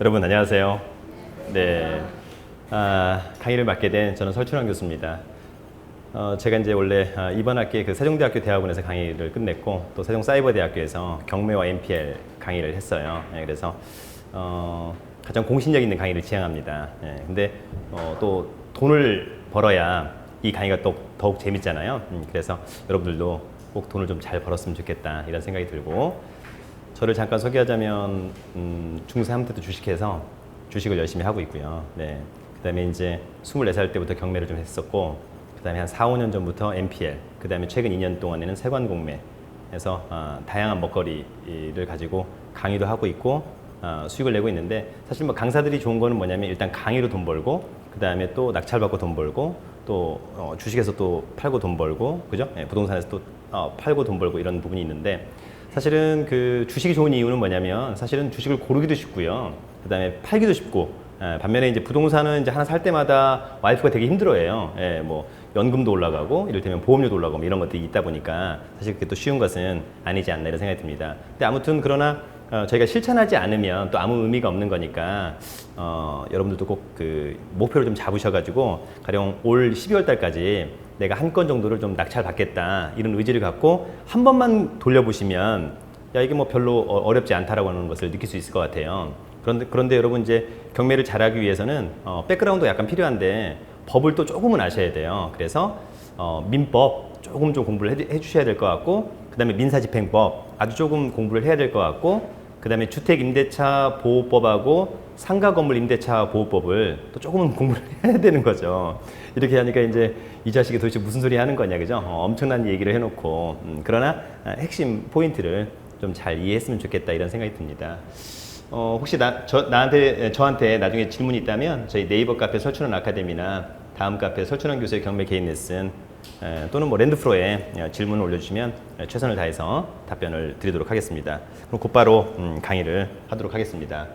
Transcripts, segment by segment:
여러분 안녕하세요. 네, 강의를 맡게 된 저는 설춘환 교수입니다. 제가 이제 원래 이번 학기에 그 세종대학교 대학원에서 강의를 끝냈고 또 세종사이버대학교에서 경매와 MPL 강의를 했어요. 네, 그래서 가장 공신력 있는 강의를 지향합니다. 네, 근데 또 돈을 벌어야 이 강의가 또 더욱 재밌잖아요. 그래서 여러분들도 꼭 돈을 좀 잘 벌었으면 좋겠다 이런 생각이 들고 저를 잠깐 소개하자면 중3 때도 주식해서 주식을 열심히 하고 있고요. 네. 그다음에 이제 24살 때부터 경매를 좀 했었고 그다음에 한 4, 5년 전부터 MPL 그다음에 최근 2년 동안에는 세관공매해서 다양한 먹거리를 가지고 강의도 하고 있고 수익을 내고 있는데 사실 뭐 강사들이 좋은 거는 뭐냐면 일단 강의로 돈 벌고 그다음에 또 낙찰받고 돈 벌고 또 주식에서 또 팔고 돈 벌고 그죠? 네, 부동산에서 또 팔고 돈 벌고 이런 부분이 있는데 사실은 그 주식이 좋은 이유는 뭐냐면 사실은 주식을 고르기도 쉽고요. 그 다음에 팔기도 쉽고 반면에 이제 부동산은 이제 하나 살 때마다 와이프가 되게 힘들어해요. 뭐 연금도 올라가고 이를테면 보험료도 올라가고 뭐 이런 것들이 있다 보니까 사실 그게 또 쉬운 것은 아니지 않나 이런 생각이 듭니다. 근데 아무튼 그러나 저희가 실천하지 않으면 또 아무 의미가 없는 거니까 여러분들도 꼭 그 목표를 좀 잡으셔가지고 가령 올 12월 달까지 내가 한 건 정도를 좀 낙찰 받겠다 이런 의지를 갖고 한 번만 돌려보시면 야 이게 뭐 별로 어렵지 않다라고 하는 것을 느낄 수 있을 것 같아요. 그런데 여러분 이제 경매를 잘하기 위해서는 백그라운드가 약간 필요한데 법을 또 조금은 아셔야 돼요. 그래서 민법 조금 좀 공부를 해주셔야 될 것 같고 그 다음에 민사집행법 아주 조금 공부를 해야 될 것 같고 그 다음에 주택임대차 보호법하고 상가건물 임대차 보호법을 또 조금은 공부를 해야 되는 거죠. 이렇게 하니까 이제 이 자식이 도대체 무슨 소리 하는 거냐, 그죠? 엄청난 얘기를 해놓고 그러나 핵심 포인트를 좀 잘 이해했으면 좋겠다 이런 생각이 듭니다. 혹시 저한테 나중에 질문이 있다면 저희 네이버 카페 설춘환 아카데미나 다음 카페 설춘환 교수의 경매 개인 레슨 또는 뭐 랜드프로에 질문을 올려주시면 최선을 다해서 답변을 드리도록 하겠습니다. 그럼 곧바로 강의를 하도록 하겠습니다.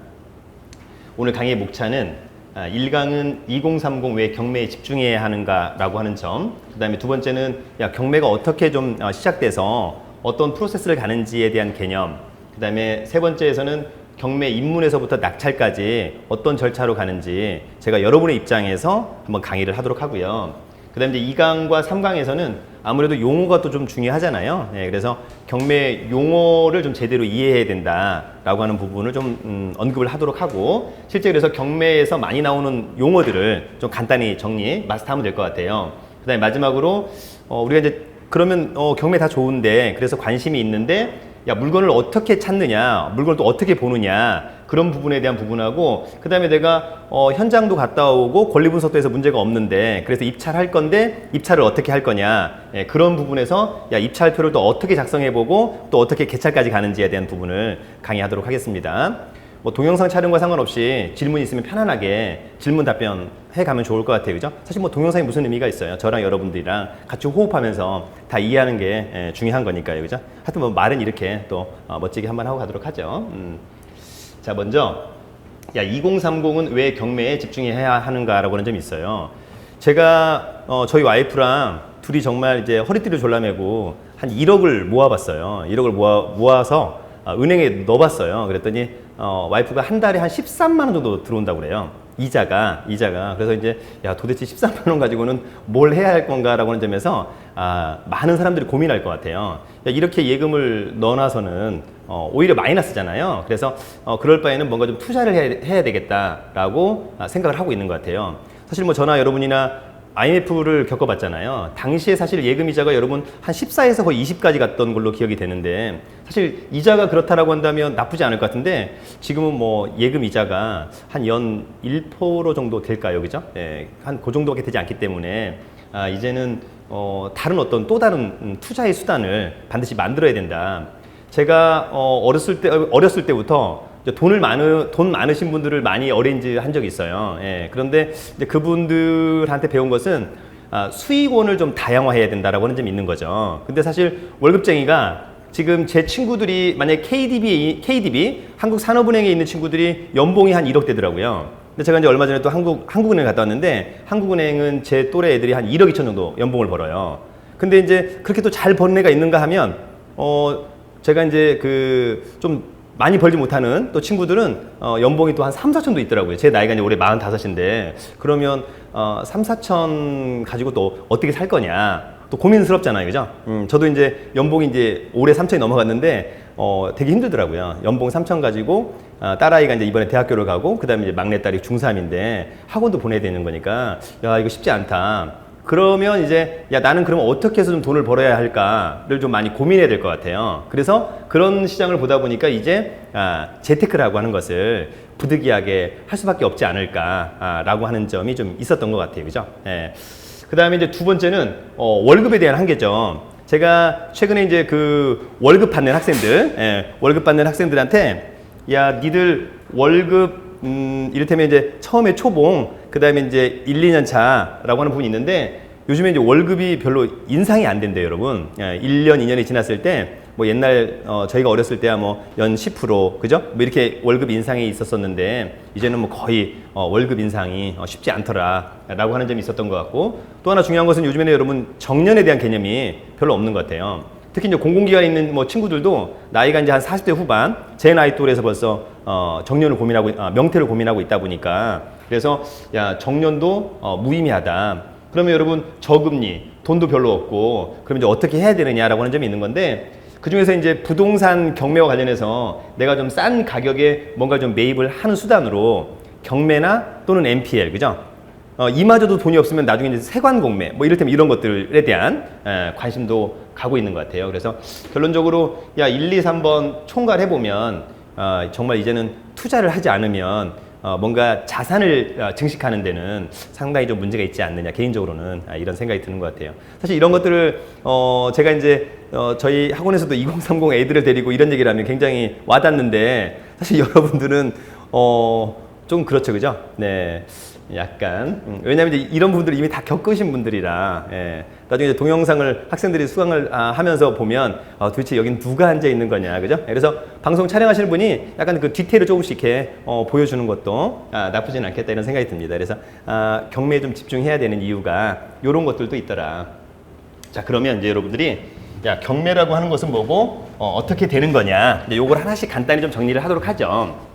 오늘 강의의 목차는 1강은 2030 왜 경매에 집중해야 하는가라고 하는 점, 그 다음에 두 번째는 경매가 어떻게 좀 시작돼서 어떤 프로세스를 가는지에 대한 개념, 그 다음에 세 번째에서는 경매 입문에서부터 낙찰까지 어떤 절차로 가는지 제가 여러분의 입장에서 한번 강의를 하도록 하고요. 그 다음에 이제 2강과 3강에서는 아무래도 용어가 또 좀 중요하잖아요. 네, 그래서 경매 용어를 좀 제대로 이해해야 된다라고 하는 부분을 좀 언급을 하도록 하고 실제 그래서 경매에서 많이 나오는 용어들을 좀 간단히 정리, 마스터하면 될 것 같아요. 그 다음에 마지막으로 우리가 이제 그러면 경매 다 좋은데 그래서 관심이 있는데 야 물건을 어떻게 찾느냐, 물건을 또 어떻게 보느냐 그런 부분에 대한 부분하고 그 다음에 내가 현장도 갔다 오고 권리 분석도 해서 문제가 없는데 그래서 입찰할 건데 입찰을 어떻게 할 거냐 그런 부분에서 야 입찰표를 또 어떻게 작성해보고 또 어떻게 개찰까지 가는지에 대한 부분을 강의하도록 하겠습니다. 뭐 동영상 촬영과 상관없이 질문 있으면 편안하게 질문 답변 해가면 좋을 것 같아요. 그죠? 사실 뭐 동영상이 무슨 의미가 있어요. 저랑 여러분들이랑 같이 호흡하면서 다 이해하는 게 중요한 거니까요. 그죠? 하여튼 뭐 말은 이렇게 또 멋지게 한번 하고 가도록 하죠. 자, 먼저 2030은 왜 경매에 집중해야 하는가라고 하는 점이 있어요. 제가 저희 와이프랑 둘이 정말 이제 허리띠를 졸라매고 한 1억을 모아봤어요. 1억을 모아서 은행에 넣어봤어요. 그랬더니 와이프가 한 달에 한 13만 원 정도 들어온다고 그래요. 이자가. 그래서 이제 야 도대체 13만 원 가지고는 뭘 해야 할 건가라고 하는 점에서 많은 사람들이 고민할 것 같아요. 야, 이렇게 예금을 넣어놔서는 오히려 마이너스잖아요. 그래서 그럴 바에는 뭔가 좀 투자를 해야 되겠다라고 생각을 하고 있는 것 같아요. 사실 뭐 저나 여러분이나 IMF를 겪어봤잖아요. 당시에 사실 예금이자가 여러분 한 14에서 거의 20까지 갔던 걸로 기억이 되는데 사실 이자가 그렇다라고 한다면 나쁘지 않을 것 같은데 지금은 뭐 예금이자가 한 연 1% 정도 될까요? 그죠? 한 그 정도밖에 되지 않기 때문에 이제는 다른 어떤 또 다른 투자의 수단을 반드시 만들어야 된다. 제가 어렸을 때부터 돈 많으신 분들을 많이 어레인지 한 적이 있어요. 그런데 이제 그분들한테 배운 것은 수익원을 좀 다양화해야 된다라고 하는 점이 있는 거죠. 근데 사실 월급쟁이가 지금 제 친구들이 만약에 KDB 한국산업은행에 있는 친구들이 연봉이 한 1억 되더라고요. 근데 제가 이제 얼마 전에 또 한국은행 갔다 왔는데 한국은행은 제 또래 애들이 한 1억 2천 정도 연봉을 벌어요. 근데 이제 그렇게 또 잘 버는 애가 있는가 하면 제가 이제 좀 많이 벌지 못하는 또 친구들은 연봉이 또 한 3, 4천도 있더라고요. 제 나이가 이제 올해 45인데 그러면 3, 4천 가지고 또 어떻게 살 거냐 또 고민스럽잖아요, 그죠? 저도 이제 연봉이 이제 올해 3천이 넘어갔는데 되게 힘들더라고요. 연봉 3천 가지고 딸아이가 이제 이번에 대학교를 가고 그다음에 이제 막내딸이 중3인데 학원도 보내야 되는 거니까 야 이거 쉽지 않다. 그러면 이제 야 나는 그러면 어떻게 해서 좀 돈을 벌어야 할까를 좀 많이 고민해야 될 것 같아요. 그래서 그런 시장을 보다 보니까 이제 재테크라고 하는 것을 부득이하게 할 수밖에 없지 않을까라고 하는 점이 좀 있었던 것 같아요, 그죠? 예. 그 다음에 이제 두 번째는 월급에 대한 한계죠. 제가 최근에 이제 그 월급 받는 학생들, 월급 받는 학생들한테 야 니들 월급 이를테면 이제 처음에 초봉, 그 다음에 이제 1, 2년 차라고 하는 부분이 있는데 요즘에 이제 월급이 별로 인상이 안 된대요, 여러분. 1년, 2년이 지났을 때 뭐 옛날 저희가 어렸을 때야 뭐 연 10%, 그죠? 뭐 이렇게 월급 인상이 있었었는데 이제는 뭐 거의 월급 인상이 쉽지 않더라라고 하는 점이 있었던 것 같고 또 하나 중요한 것은 요즘에는 여러분 정년에 대한 개념이 별로 없는 것 같아요. 특히 이제 공공기관에 있는 뭐 친구들도 나이가 이제 한 40대 후반, 제 나이 또래에서 벌써 정년을 고민하고 명퇴를 고민하고 있다 보니까 그래서 야 정년도 무의미하다. 그러면 여러분 저금리, 돈도 별로 없고 그러면 이제 어떻게 해야 되느냐라고 하는 점이 있는 건데 그 중에서 이제 부동산 경매와 관련해서 내가 좀 싼 가격에 뭔가 좀 매입을 하는 수단으로 경매나 또는 NPL, 그죠? 이마저도 돈이 없으면 나중에 이제 세관 공매, 뭐 이를테면 이런 것들에 대한 관심도 가고 있는 것 같아요. 그래서 결론적으로 야 1, 2, 3번 총괄해보면 정말 이제는 투자를 하지 않으면 뭔가 자산을 증식하는 데는 상당히 좀 문제가 있지 않느냐 개인적으로는 이런 생각이 드는 것 같아요. 사실 이런 것들을 제가 이제 저희 학원에서도 2030 애들을 데리고 이런 얘기를 하면 굉장히 와닿는데 사실 여러분들은 좀 그렇죠, 그죠? 네. 약간 왜냐하면 이제 이런 분들이 이미 다 겪으신 분들이라 나중에 이제 동영상을 학생들이 수강을 하면서 보면 도대체 여긴 누가 앉아 있는 거냐, 그죠? 그래서 방송 촬영하시는 분이 약간 그 디테일을 조금씩 이렇게 보여주는 것도 나쁘진 않겠다 이런 생각이 듭니다. 그래서 경매에 좀 집중해야 되는 이유가 이런 것들도 있더라. 자 그러면 이제 여러분들이 야 경매라고 하는 것은 뭐고 어떻게 되는 거냐, 요걸 하나씩 간단히 좀 정리를 하도록 하죠.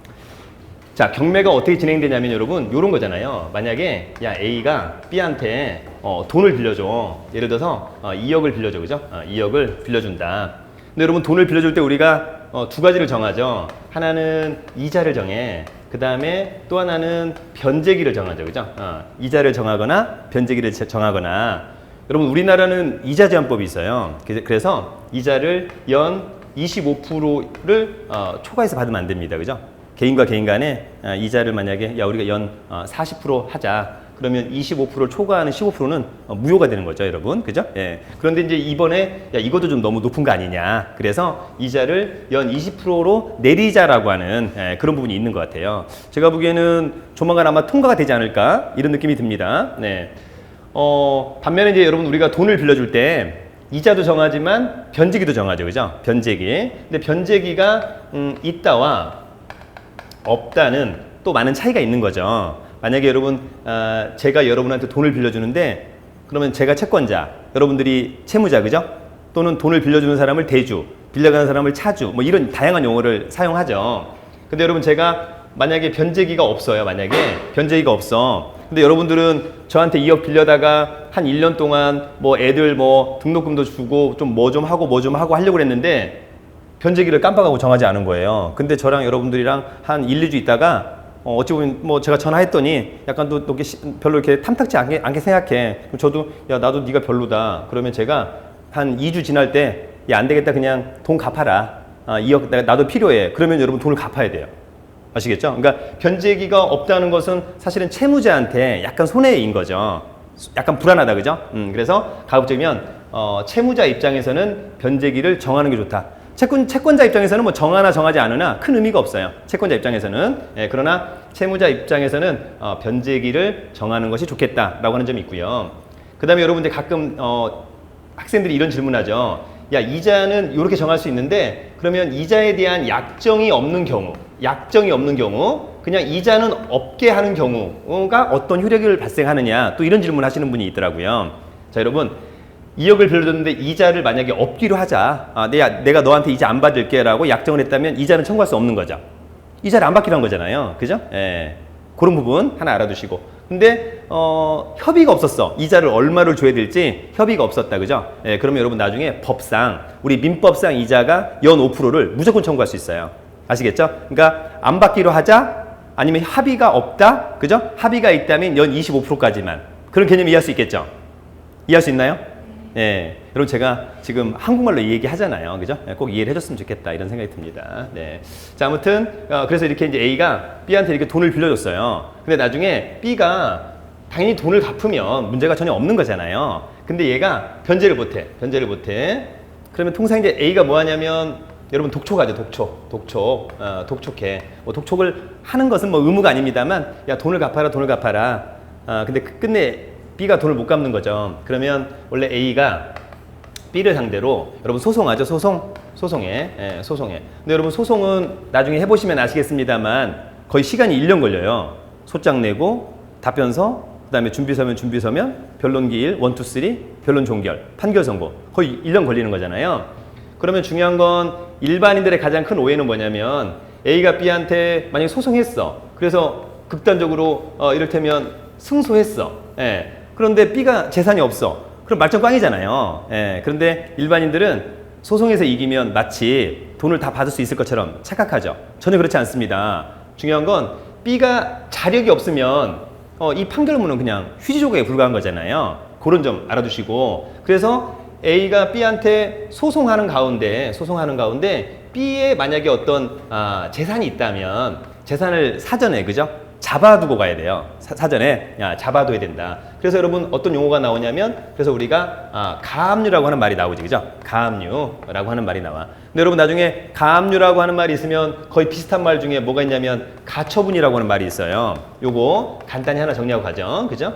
자, 경매가 어떻게 진행되냐면 여러분 요런 거잖아요. 만약에 야 A가 B한테 돈을 빌려줘. 예를 들어서 2억을 빌려줘, 그죠? 2억을 빌려준다. 근데 여러분 돈을 빌려줄 때 우리가 두 가지를 정하죠. 하나는 이자를 정해. 그 다음에 또 하나는 변제기를 정하죠, 그죠? 이자를 정하거나 변제기를 정하거나. 여러분 우리나라는 이자 제한법이 있어요. 그래서 이자를 연 25%를 초과해서 받으면 안 됩니다, 그죠? 개인과 개인 간에 이자를 만약에 야 우리가 연 40% 하자 그러면 25%를 초과하는 15%는 무효가 되는 거죠, 여러분, 그죠? 예. 그런데 이제 이번에 야 이것도 좀 너무 높은 거 아니냐, 그래서 이자를 연 20%로 내리자라고 하는 그런 부분이 있는 것 같아요. 제가 보기에는 조만간 아마 통과가 되지 않을까 이런 느낌이 듭니다. 네. 반면에 이제 여러분 우리가 돈을 빌려줄 때 이자도 정하지만 변제기도 정하죠, 그죠? 변제기. 근데 변제기가 있다와 없다는 또 많은 차이가 있는 거죠. 만약에 여러분 제가 여러분한테 돈을 빌려주는데 그러면 제가 채권자, 여러분들이 채무자, 그죠? 또는 돈을 빌려주는 사람을 대주, 빌려가는 사람을 차주, 뭐 이런 다양한 용어를 사용하죠. 근데 여러분 제가 만약에 변제기가 없어요. 만약에 변제기가 없어. 근데 여러분들은 저한테 2억 빌려다가 한 1년 동안 뭐 애들 뭐 등록금도 주고 좀 뭐 좀 하고 뭐 좀 하고 하려고 했는데 변제기를 깜빡하고 정하지 않은 거예요. 근데 저랑 여러분들이랑 한 1, 2주 있다가 어찌 보면 뭐 제가 전화했더니 약간 또 별로 이렇게 탐탁지 않게 생각해. 그럼 저도 야 나도 네가 별로다. 그러면 제가 한 2주 지날 때 야 안 되겠다 그냥 돈 갚아라. 2억 나도 필요해. 그러면 여러분 돈을 갚아야 돼요. 아시겠죠? 그러니까 변제기가 없다는 것은 사실은 채무자한테 약간 손해인 거죠. 약간 불안하다, 그죠? 그래서 가급적이면 채무자 입장에서는 변제기를 정하는 게 좋다. 채권자 입장에서는 뭐 정하나 정하지 않으나 큰 의미가 없어요. 채권자 입장에서는. 그러나 채무자 입장에서는 변제기를 정하는 것이 좋겠다라고 하는 점이 있고요. 그 다음에 여러분들 가끔 학생들이 이런 질문하죠. 야 이자는 이렇게 정할 수 있는데 그러면 이자에 대한 약정이 없는 경우 그냥 이자는 없게 하는 경우가 어떤 효력을 발생하느냐 또 이런 질문을 하시는 분이 있더라고요. 자 여러분 2억을 빌려줬는데 이자를 만약에 없기로 하자. 내가 너한테 이자 안 받을게라고 약정을 했다면 이자는 청구할 수 없는 거죠. 이자를 안 받기로 한 거잖아요. 그죠? 예. 그런 부분 하나 알아두시고. 근데 협의가 없었어. 이자를 얼마를 줘야 될지 협의가 없었다. 그죠? 예, 그러면 여러분 나중에 법상 우리 민법상 이자가 연 5%를 무조건 청구할 수 있어요. 아시겠죠? 그러니까 안 받기로 하자 아니면 합의가 없다. 그죠? 합의가 있다면 연 25%까지만. 그런 개념 이해할 수 있겠죠? 이해할 수 있나요? 예, 여러분 제가 지금 한국말로 이 얘기 하잖아요. 그죠? 꼭 이해를 해줬으면 좋겠다 이런 생각이 듭니다. 네. 자, 아무튼 그래서 이렇게 이제 A가 B한테 이렇게 돈을 빌려줬어요. 근데 나중에 B가 당연히 돈을 갚으면 문제가 전혀 없는 거잖아요. 근데 얘가 변제를 못해. 변제를 못해. 그러면 통상 이제 A가 뭐 하냐면 여러분 독촉하죠. 독촉해. 뭐 독촉을 하는 것은 뭐 의무가 아닙니다만 야 돈을 갚아라 돈을 갚아라. 근데 끝내 B가 돈을 못 갚는 거죠. 그러면 원래 A가 B를 상대로 여러분 소송하죠. 소송해. 예, 소송해. 근데 여러분 소송은 나중에 해보시면 아시겠습니다만 거의 시간이 1년 걸려요. 소장 내고 답변서 그다음에 준비서면 변론기 1, 1, 2, 3 변론 종결 판결 선고 거의 1년 걸리는 거잖아요. 그러면 중요한 건 일반인들의 가장 큰 오해는 뭐냐면 A가 B한테 만약에 소송했어. 그래서 극단적으로 이를테면 승소했어. 예. 그런데 B가 재산이 없어. 그럼 말짱 꽝이잖아요. 예. 그런데 일반인들은 소송에서 이기면 마치 돈을 다 받을 수 있을 것처럼 착각하죠. 전혀 그렇지 않습니다. 중요한 건 B가 자력이 없으면 이 판결문은 그냥 휴지 조각에 불과한 거잖아요. 그런 점 알아두시고 그래서 A가 B한테 소송하는 가운데 B에 만약에 어떤 재산이 있다면 재산을 사전에 그죠? 잡아두고 가야 돼요. 사전에 잡아둬야 된다. 그래서 여러분 어떤 용어가 나오냐면 그래서 우리가 가압류라고 하는 말이 나오지 그죠? 가압류라고 하는 말이 나와. 근데 여러분 나중에 가압류라고 하는 말이 있으면 거의 비슷한 말 중에 뭐가 있냐면 가처분이라고 하는 말이 있어요. 요거 간단히 하나 정리하고 가죠. 그죠?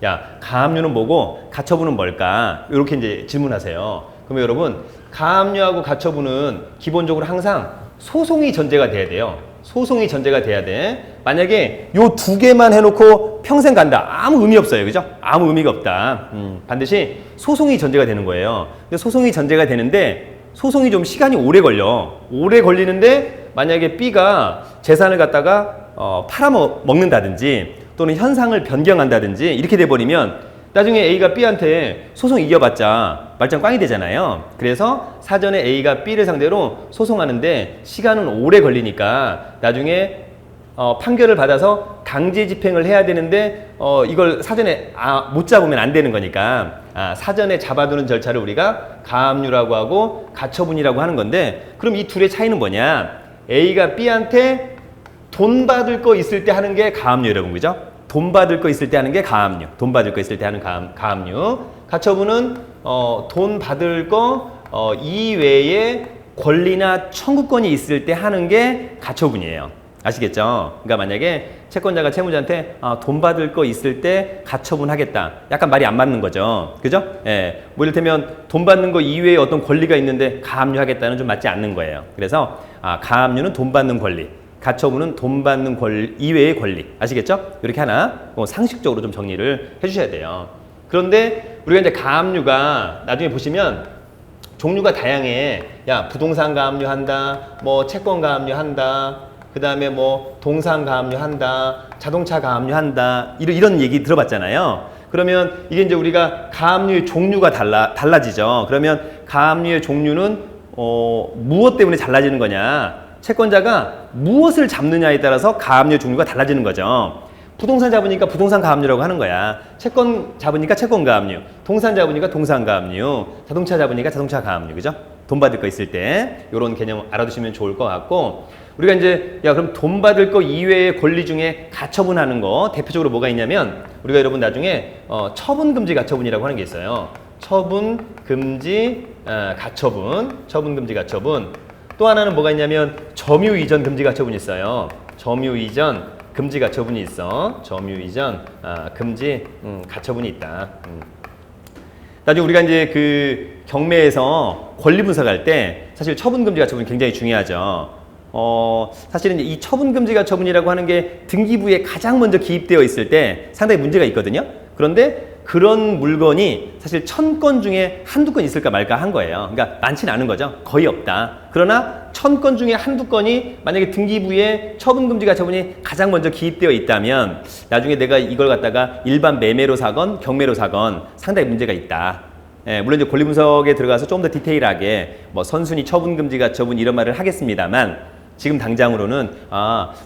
야, 가압류는 뭐고 가처분은 뭘까? 이렇게 이제 질문하세요. 그러면 여러분 가압류하고 가처분은 기본적으로 항상 소송이 전제가 돼야 돼요. 소송이 전제가 돼야 돼. 만약에 요 두 개만 해놓고 평생 간다. 아무 의미 없어요. 그죠? 아무 의미가 없다. 반드시 소송이 전제가 되는 거예요. 근데 소송이 전제가 되는데 소송이 좀 시간이 오래 걸려. 오래 걸리는데 만약에 B가 재산을 갖다가 팔아먹는다든지 또는 현상을 변경한다든지 이렇게 돼버리면 나중에 A가 B한테 소송 이겨봤자 말짱 꽝이 되잖아요. 그래서 사전에 A가 B를 상대로 소송하는데 시간은 오래 걸리니까 나중에 판결을 받아서 강제 집행을 해야 되는데 이걸 사전에 못 잡으면 안 되는 거니까 사전에 잡아두는 절차를 우리가 가압류라고 하고 가처분이라고 하는 건데 그럼 이 둘의 차이는 뭐냐? A가 B한테 돈 받을 거 있을 때 하는 게 가압류 여러분 그죠? 돈 받을 거 있을 때 하는 게 가압류. 돈 받을 거 있을 때 하는 가압류. 가처분은 돈 받을 거 이외에 권리나 청구권이 있을 때 하는 게 가처분이에요. 아시겠죠? 그러니까 만약에 채권자가 채무자한테 돈 받을 거 있을 때 가처분 하겠다. 약간 말이 안 맞는 거죠. 그죠? 예. 뭐 이를테면 돈 받는 거 이외에 어떤 권리가 있는데 가압류 하겠다는 좀 맞지 않는 거예요. 그래서 가압류는 돈 받는 권리. 가처분은 돈 받는 권리 이외의 권리. 아시겠죠? 이렇게 하나 상식적으로 좀 정리를 해주셔야 돼요. 그런데 우리가 이제 가압류가 나중에 보시면 종류가 다양해. 야, 부동산 가압류 한다. 뭐 채권 가압류 한다. 그 다음에 뭐 동산 가압류 한다. 자동차 가압류 한다. 이런 얘기 들어봤잖아요. 그러면 이게 이제 우리가 가압류의 종류가 달라지죠. 그러면 가압류의 종류는 무엇 때문에 달라지는 거냐? 채권자가 무엇을 잡느냐에 따라서 가압류 종류가 달라지는 거죠. 부동산 잡으니까 부동산 가압류라고 하는 거야. 채권 잡으니까 채권 가압류, 동산 잡으니까 동산 가압류, 자동차 잡으니까 자동차 가압류, 그죠? 돈 받을 거 있을 때 이런 개념 알아두시면 좋을 것 같고 우리가 이제 그럼 돈 받을 거 이외의 권리 중에 가처분하는 거 대표적으로 뭐가 있냐면 우리가 여러분 나중에 처분금지 가처분이라고 하는 게 있어요. 처분금지 가처분. 또 하나는 뭐가 있냐면 점유이전 금지 가처분이 있어요. 점유이전 금지 가처분이 있어. 점유이전 금지 가처분이 있다. 나중에 우리가 이제 그 경매에서 권리 분석할 때 사실 처분금지 가처분이 굉장히 중요하죠. 사실은 이 처분금지 가처분이라고 하는 게 등기부에 가장 먼저 기입되어 있을 때 상당히 문제가 있거든요. 그런데 그런 물건이 사실 1000건 중에 한두 건 있을까 말까 한 거예요. 그러니까 많지는 않은 거죠. 거의 없다. 그러나 1000건 중에 한두 건이 만약에 등기부에 처분금지 가처분이 가장 먼저 기입되어 있다면 나중에 내가 이걸 갖다가 일반 매매로 사건, 경매로 사건 상당히 문제가 있다. 예, 물론 이제 권리분석에 들어가서 좀 더 디테일하게 뭐 선순위 처분금지 가처분 이런 말을 하겠습니다만 지금 당장으로는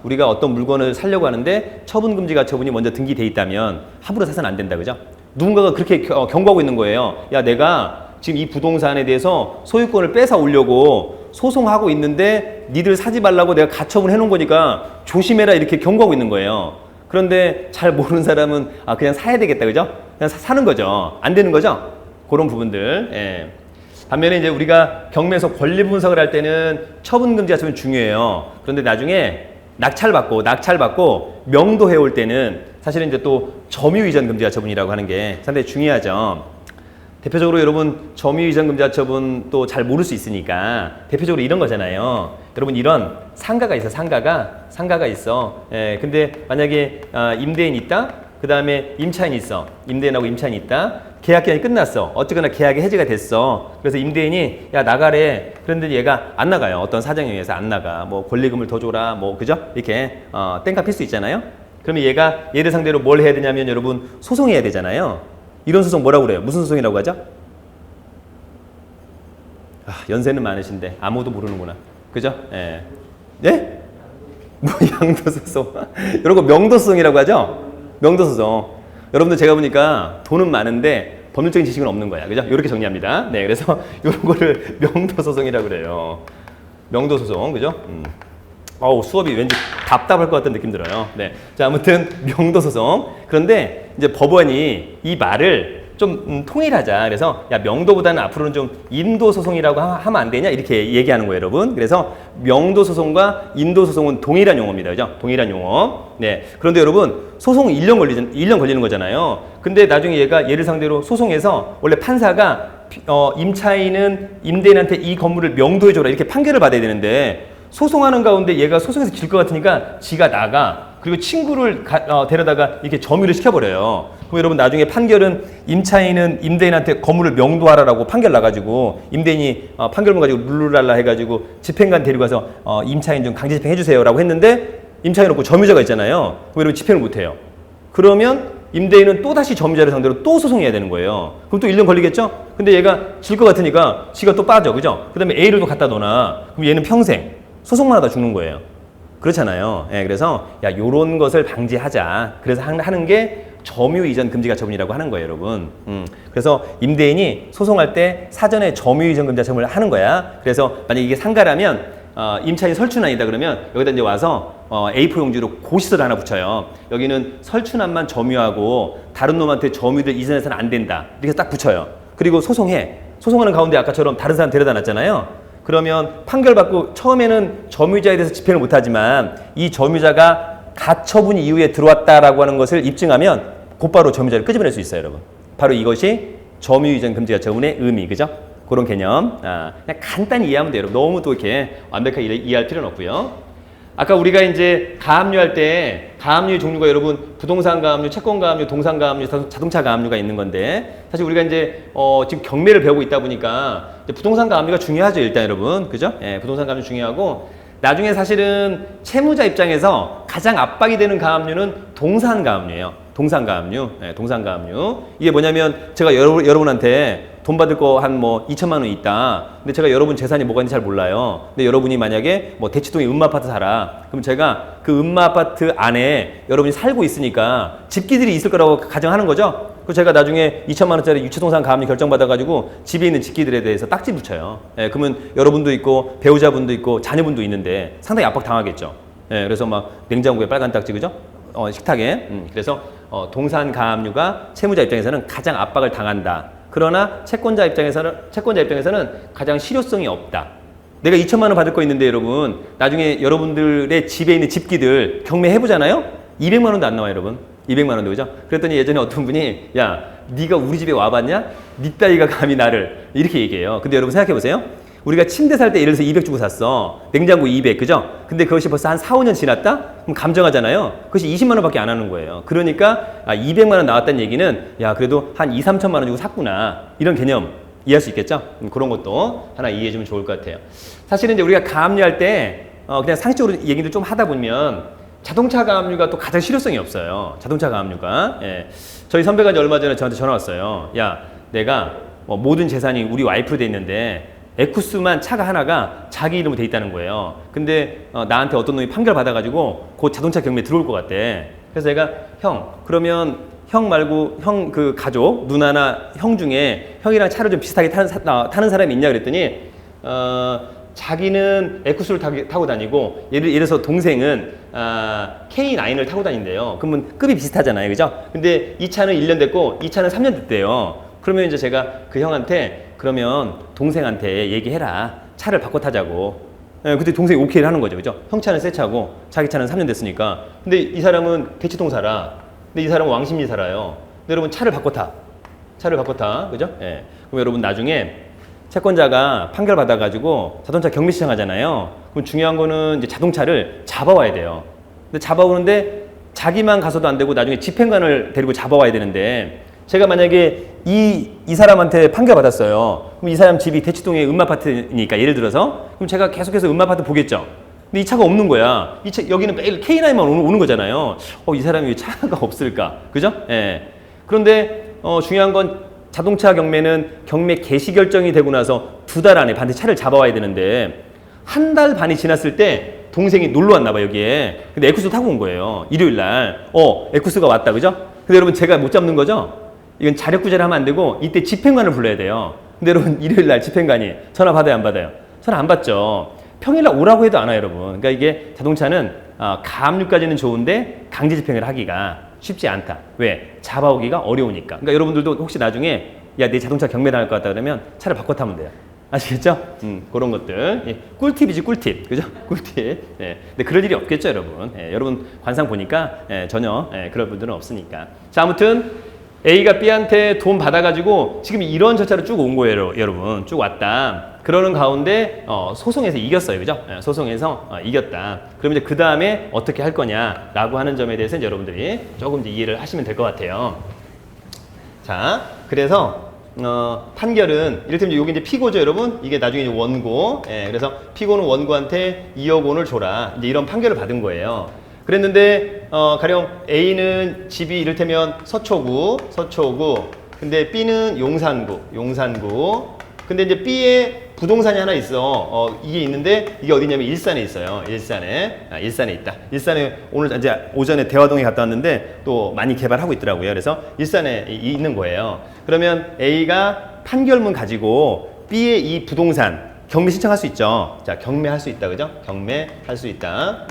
우리가 어떤 물건을 사려고 하는데 처분금지 가처분이 먼저 등기돼 있다면 함부로 사서는 안 된다, 그죠? 누군가가 그렇게 경고하고 있는 거예요. 야, 내가 지금 이 부동산에 대해서 소유권을 뺏어 오려고 소송하고 있는데 니들 사지 말라고 내가 가처분 해놓은 거니까 조심해라 이렇게 경고하고 있는 거예요. 그런데 잘 모르는 사람은 그냥 사야 되겠다, 그죠? 그냥 사는 거죠. 안 되는 거죠? 그런 부분들. 예. 반면에 이제 우리가 경매에서 권리 분석을 할 때는 처분금지 가처분이 중요해요. 그런데 나중에 낙찰받고 명도해 올 때는 사실은 이제 또 점유이전 금지 가처분이라고 하는 게 상당히 중요하죠. 대표적으로 여러분 점유이전 금지 가처분 또 잘 모를 수 있으니까 대표적으로 이런 거잖아요. 여러분 이런 상가가 있어, 상가가 있어. 예, 근데 만약에 임대인 있다. 그 다음에 임차인 있어. 임대인하고 임차인 있다. 계약 기간이 끝났어. 어쨌거나 계약이 해지가 됐어. 그래서 임대인이 야 나가래. 그런데 얘가 안 나가요. 어떤 사정에 의해서 안 나가. 뭐 권리금을 더 줘라. 뭐 그죠? 이렇게 땡깡 필 수 있잖아요. 그러면 얘를 상대로 뭘 해야 되냐면 여러분 소송해야 되잖아요. 이런 소송 뭐라고 그래요? 무슨 소송이라고 하죠? 연세는 많으신데 아무도 모르는구나. 그죠? 예. 예? 뭐 양도소송. 이런 거 명도소송이라고 하죠? 명도소송. 여러분들 제가 보니까 돈은 많은데 법률적인 지식은 없는 거야. 그죠? 이렇게 정리합니다. 네, 그래서 이런 거를 명도소송이라고 그래요. 명도소송. 그죠? 수업이 왠지 답답할 것 같은 느낌 들어요. 네. 자, 아무튼 명도소송. 그런데 이제 법원이 이 말을 좀 통일하자. 그래서 야 명도보다는 앞으로는 좀 인도소송이라고 하면 안 되냐 이렇게 얘기하는 거예요, 여러분. 그래서 명도소송과 인도소송은 동일한 용어입니다, 그죠? 동일한 용어. 네. 그런데 여러분 소송은 1년 걸리는 거잖아요. 근데 나중에 얘를 상대로 소송해서 원래 판사가 임차인은 임대인한테 이 건물을 명도해줘라 이렇게 판결을 받아야 되는데 소송하는 가운데 얘가 소송에서 질 것 같으니까 지가 나가. 그리고 친구를 데려다가 이렇게 점유를 시켜버려요. 그럼 여러분 나중에 판결은 임차인은 임대인한테 건물을 명도하라라고 판결 나가지고 임대인이 판결문 가지고 룰루랄라 해가지고 집행관 데리고 가서 임차인 좀 강제 집행해주세요라고 했는데 임차인 없고 점유자가 있잖아요. 그럼 여러분 집행을 못해요. 그러면 임대인은 또다시 점유자를 상대로 또 소송해야 되는 거예요. 그럼 또 1년 걸리겠죠? 근데 얘가 질 것 같으니까 지가 또 빠져, 그죠? 그 다음에 A를 또 갖다 놓나? 그럼 얘는 평생 소송만 하다 죽는 거예요. 그렇잖아요. 예, 그래서 요런 것을 방지하자. 그래서 하는 게 점유이전 금지 가처분이라고 하는 거예요, 여러분. 그래서 임대인이 소송할 때 사전에 점유이전 금지 가처분을 하는 거야. 그래서 만약 이게 상가라면 임차인 설춘안이다 그러면 여기다 이제 와서 A4 용지로 고시서를 하나 붙여요. 여기는 설춘안만 점유하고 다른 놈한테 점유를 이전해서는 안 된다. 이렇게 딱 붙여요. 그리고 소송하는 가운데 아까처럼 다른 사람 데려다 놨잖아요. 그러면 판결받고 처음에는 점유자에 대해서 집행을 못하지만 이 점유자가 가처분 이후에 들어왔다라고 하는 것을 입증하면 곧바로 점유자를 끄집어낼 수 있어요, 여러분. 바로 이것이 점유이전 금지 가처분의 의미, 그죠? 그런 개념. 그냥 간단히 이해하면 돼요, 여러분. 너무 또 이렇게 완벽하게 이해할 필요는 없고요. 아까 우리가 이제 가압류할 때 가압류의 종류가 여러분 부동산 가압류, 채권 가압류, 동산 가압류, 자동차 가압류가 있는 건데 사실 우리가 이제 지금 경매를 배우고 있다 보니까 이제 부동산 가압류가 중요하죠, 일단 여러분. 그죠? 예, 부동산 가압류 중요하고 나중에 사실은 채무자 입장에서 가장 압박이 되는 가압류는 동산 가압류예요. 동산 가압류. 예, 동산 가압류. 이게 뭐냐면 제가 여러분한테 돈 받을 거 한 뭐 2천만 원 있다. 근데 제가 여러분 재산이 뭐가 있는지 잘 몰라요. 근데 여러분이 만약에 뭐 대치동에 음마아파트 살아. 그럼 제가 그 음마아파트 안에 여러분이 살고 있으니까 집기들이 있을 거라고 가정하는 거죠. 그래서 제가 나중에 2천만 원짜리 유치동산 가압류 결정받아가지고 집에 있는 집기들에 대해서 딱지 붙여요. 예, 그러면 여러분도 있고 배우자분도 있고 자녀분도 있는데 상당히 압박 당하겠죠. 예, 그래서 막 냉장고에 빨간 딱지, 그죠? 식탁에. 그래서 동산 가압류가 채무자 입장에서는 가장 압박을 당한다. 그러나 채권자 입장에서는 가장 실효성이 없다. 내가 2천만 원 받을 거 있는데 여러분 나중에 여러분들의 집에 있는 집기들 경매 해보잖아요. 200만 원도 안 나와요, 여러분. 200만 원도, 그죠? 그랬더니 예전에 어떤 분이 야 네가 우리 집에 와봤냐? 네 딸이가 감히 나를 이렇게 얘기해요. 근데 여러분 생각해 보세요. 우리가 침대 살 때 예를 들어서 200 주고 샀어. 냉장고 200, 그죠? 근데 그것이 벌써 한 4, 5년 지났다? 그럼 감정하잖아요. 그것이 20만 원밖에 안 하는 거예요. 그러니까 200만 원 나왔다는 얘기는 야 그래도 한 2, 3천만 원 주고 샀구나. 이런 개념 이해할 수 있겠죠? 그런 것도 하나 이해해 주면 좋을 것 같아요. 사실은 이제 우리가 가압류할 때 그냥 상식적으로 얘기를 좀 하다 보면 자동차 가압류가 또 가장 실효성이 없어요. 자동차 가압류가. 예. 저희 선배가 이제 얼마 전에 저한테 전화 왔어요. 야, 내가 모든 재산이 우리 와이프로 돼 있는데 에쿠스만 차가 하나가 자기 이름으로 돼 있다는 거예요. 근데 나한테 어떤 놈이 판결 받아가지고 곧 자동차 경매에 들어올 것 같대. 그래서 내가 형, 그러면 형 말고 형 그 가족, 누나나 형 중에 형이랑 차를 좀 비슷하게 타는 사람이 있냐 그랬더니 자기는 에쿠스를 타고 다니고 예를 들어서 동생은 K9을 타고 다닌대요. 그러면 급이 비슷하잖아요. 그죠? 근데 이 차는 1년 됐고 이 차는 3년 됐대요. 그러면 이제 제가 그 형한테 그러면 동생한테 얘기해라. 차를 바꿔 타자고. 그때 동생이 오케이를 하는 거죠. 그죠? 형 차는 새 차고 자기 차는 3년 됐으니까. 근데 이 사람은 대치동 살아. 근데 이 사람은 왕십리 살아요. 근데 여러분 차를 바꿔 타. 차를 바꿔 타. 그죠? 예. 그럼 여러분 나중에 채권자가 판결 받아가지고 자동차 경매 시청하잖아요. 그럼 중요한 거는 이제 자동차를 잡아와야 돼요. 근데 잡아오는데 자기만 가서도 안 되고 나중에 집행관을 데리고 잡아와야 되는데 제가 만약에 이 사람한테 판결 받았어요. 그럼 이 사람 집이 대치동의 음마아파트니까 예를 들어서 그럼 제가 계속해서 음마아파트 보겠죠. 근데 이 차가 없는 거야. 여기는 매일 K9만 오는 거잖아요. 이 사람이 왜 차가 없을까? 그죠? 예. 그런데 중요한 건 자동차 경매는 경매 개시 결정이 되고 나서 2달 안에 반드시 차를 잡아와야 되는데 1달 반이 지났을 때 동생이 놀러 왔나 봐 여기에. 근데 에쿠스 타고 온 거예요. 일요일 날. 에쿠스가 왔다. 그죠? 근데 여러분 제가 못 잡는 거죠? 이건 자력구제를 하면 안 되고 이때 집행관을 불러야 돼요. 근데 여러분 일요일 날 집행관이 전화 받아요 안 받아요? 전화 안 받죠. 평일날 오라고 해도 안 와요 여러분. 그러니까 이게 자동차는 가압류까지는 좋은데 강제 집행을 하기가 쉽지 않다. 왜? 잡아오기가 어려우니까. 그러니까 여러분들도 혹시 나중에 야 내 자동차 경매 당할 것 같다 그러면 차를 바꿔 타면 돼요. 아시겠죠? 그런 것들. 예, 꿀팁이지 꿀팁. 그죠? 꿀팁. 예, 근데 그럴 일이 없겠죠 여러분. 예, 여러분 관상 보니까 전혀 그럴 분들은 없으니까. 자 아무튼 A가 B한테 돈 받아가지고 지금 이런 절차로 쭉 온 거예요 여러분. 쭉 왔다. 그러는 가운데 소송에서 이겼어요. 그죠? 소송에서 이겼다. 그럼 이제 그 다음에 어떻게 할 거냐라고 하는 점에 대해서 이제 여러분들이 조금 이제 이해를 하시면 될 것 같아요. 자, 그래서 판결은 이를테면 여기 이제 피고죠 여러분. 이게 나중에 이제 원고. 그래서 피고는 원고한테 2억 원을 줘라. 이제 이런 판결을 받은 거예요. 그랬는데 가령 A는 집이 이를테면 서초구. 근데 B는 용산구. 근데 이제 B에 부동산이 하나 있어. 이게 있는데 이게 어디냐면 일산에 있어요. 일산에 있다. 일산에 오늘 이제 오전에 대화동에 갔다 왔는데 또 많이 개발하고 있더라고요. 그래서 일산에 있는 거예요. 그러면 A가 판결문 가지고 B의 이 부동산 경매 신청할 수 있죠. 자, 경매할 수 있다. 그죠? 경매할 수 있다.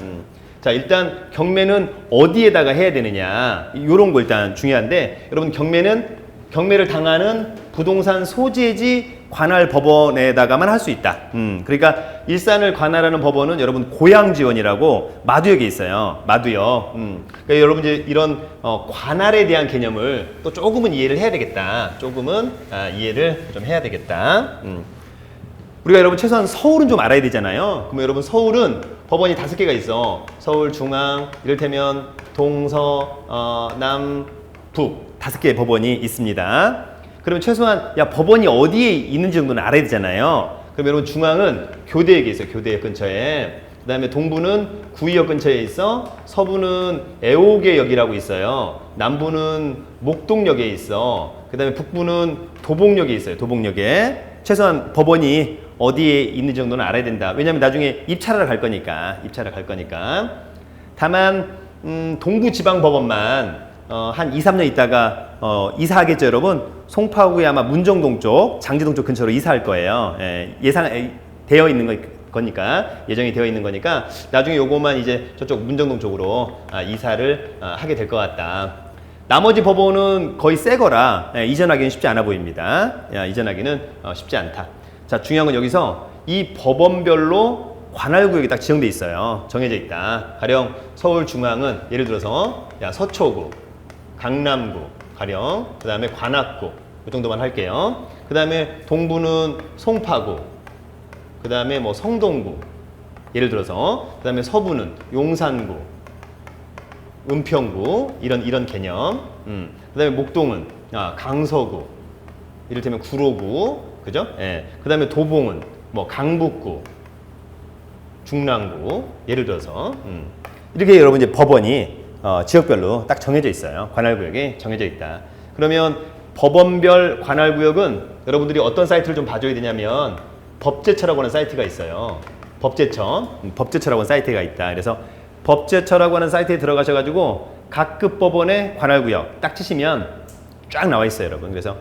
자, 일단 경매는 어디에다가 해야 되느냐. 이런 거 일단 중요한데 여러분 경매를 당하는 부동산 소재지 관할 법원에다가만 할 수 있다. 그러니까 일산을 관할하는 법원은 여러분 고양지원이라고 마두역에 있어요. 마두역. 그러니까 여러분 이제 이런 관할에 대한 개념을 또 조금은 이해를 해야 되겠다. 조금은 이해를 좀 해야 되겠다. 우리가 여러분 최소한 서울은 좀 알아야 되잖아요. 그러면 여러분 서울은 법원이 5개가 있어. 서울 중앙, 이를테면 동서, 남, 북 5개의 법원이 있습니다. 그러면 최소한 법원이 어디에 있는지 정도는 알아야 되잖아요. 그럼 여러분 중앙은 교대역에 있어요. 교대역 근처에. 그 다음에 동부는 구의역 근처에 있어. 서부는 애옥의역이라고 있어요. 남부는 목동역에 있어. 그 다음에 북부는 도봉역에 있어요. 도봉역에. 최소한 법원이 어디에 있는 정도는 알아야 된다. 왜냐하면 나중에 입찰하러 갈 거니까. 다만 동부지방법원만 한 2, 3년 있다가 이사하겠죠 여러분. 송파구에 아마 문정동 쪽, 장지동 쪽 근처로 이사할 거예요. 되어 있는 거니까, 예정이 되어 있는 거니까 나중에 요거만 이제 저쪽 문정동 쪽으로 이사를 하게 될 것 같다. 나머지 법원은 거의 새 거라 이전하기는 쉽지 않아 보입니다. 이전하기는 쉽지 않다. 자, 중요한 건 여기서 이 법원별로 관할구역이 딱 지정돼 있어요. 정해져 있다. 가령 서울중앙은 예를 들어서 서초구, 강남구, 가령 그 다음에 관악구 이 정도만 할게요. 그 다음에 동부는 송파구, 그 다음에 뭐 성동구, 예를 들어서 그 다음에 서부는 용산구, 은평구 이런 개념. 그 다음에 목동은 강서구, 이를테면 구로구, 그죠? 예. 그 다음에 도봉은 뭐 강북구, 중랑구, 예를 들어서 이렇게 여러분 이제 법원이 지역별로 딱 정해져 있어요. 관할구역이 정해져 있다. 그러면 법원별 관할구역은 여러분들이 어떤 사이트를 좀 봐줘야 되냐면 법제처라고 하는 사이트가 있어요. 법제처라고 하는 사이트가 있다. 그래서 법제처라고 하는 사이트에 들어가셔가지고 각급 법원의 관할구역 딱 치시면 쫙 나와 있어요, 여러분. 그래서